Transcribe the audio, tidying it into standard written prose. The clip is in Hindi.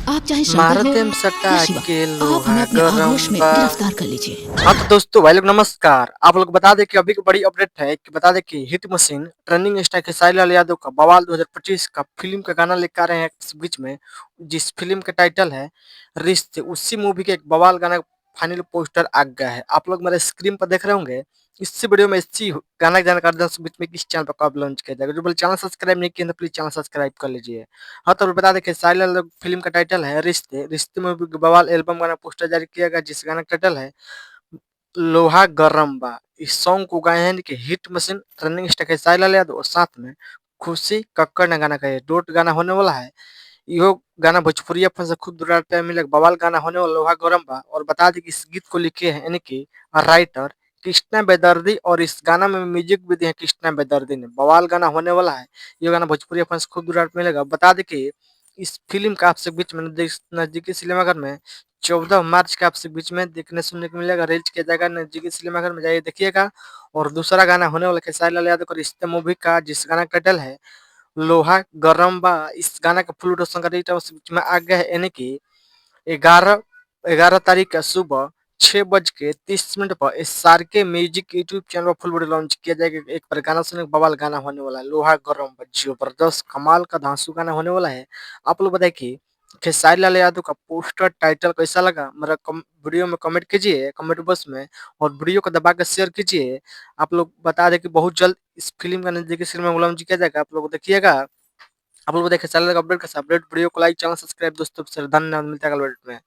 आप चाहे शंकर हो मारतेम सट्टा या शिवा, के आप हमें लोहा अपने गरम आगोश में बा। गिरफ्तार कर लीजिए। हाँ तो दोस्तों भाई लोग नमस्कार। आप लोग बता दें कि अभी की बड़ी अपडेट है कि बता दें कि hit machine trending star Khesari Lal Yadav का बवाल 2025 का फिल्म का गाना लेकर आ रहे हैं इस बीच में। जिस फिल्म का टाइटल है रिश्ते, उसी मूवी के एक बवाल गाना फाइनल पोस्टर आ गया है। आप लोग मेरे स्क्रीन पर देख रहे होंगे। इसी वीडियो में इसी गाना की जानकारी दें, बीच में किस चैनल पर कब लॉन्च किया जाएगा। जो बोले चैनल सब्सक्राइब नहीं किया तो प्लीज चैनल सब्सक्राइब कर लीजिए। हाँ तो बता दें कि खेसारी लाल फिल्म का टाइटल है रिश्ते। रिश्ते में भी बवाल एल्बम गाना पोस्टर जारी किया गया, जिस गाना का टाइटल है लोहा गरम बा। इस सॉन्ग को गाए हैं कि hit machine running star Khesari Lal Yadav और साथ में खुशी कक्कड़ ने गाना गाया। डोट गाना होने वाला है। यो गाना भोजपुरी अपन से खुद दुलार मिले बवाल गाना होने वाला लोहा गरम बा। और बता दें कि इस गीत को लिखे हैं यानी कि राइटर कृष्णा बेदर्दी, और इस गाना में म्यूजिक भी दिया है कृष्णा बेदर्दी ने। बवाल गाना होने वाला है। ये गाना भोजपुरी अपन से खुद दुलार मिलेगा। बता दें कि इस फिल्म का आपसे बीच में नजदीकी सिनेमाघर में 14 मार्च के आपसे बीच में देखने सुनने को मिलेगा, रिलीज किया जाएगा। नजदीकी सिनेमाघर में जाइए देखिएगा। और दूसरा गाना होने वाला खेसारी लाल यादव का रिश्ते मूवी का, जिस गाना का टाइटल है लोहा गरम बा। इस गाना का फुल ऑडियो सॉन्ग का डेट उस बीच में आ गया है यानी कि 11 तारीख का सुबह 6:30 पर इस सार के म्यूजिक यूट्यूब चैनल पर फुल वीडियो लॉन्च किया जाएगा। एक पर गाना सुनने बवाल गाना होने वाला है लोहा गरम बा, जबरदस्त कमाल का धांसू गाना होने वाला है। आप लोग बताइए कि खेसारी लाल यादव का पोस्टर टाइटल कैसा लगा, मेरा वीडियो में कमेंट कीजिए कमेंट बॉक्स में। और वीडियो को दबा के शेयर कीजिए। आप लोग बता दें कि बहुत जल्द इस फिल्म का नजदीकी सिनेमा में लॉन्च किया जाएगा, आप लोग देखिएगा। आप लोग देखिए चैनल का अपडेट कैसा अपडेट वीडियो को लाइक चैनल सब्सक्राइब दोस्तों से धन्यवाद। मिलता है अगले वीडियो में।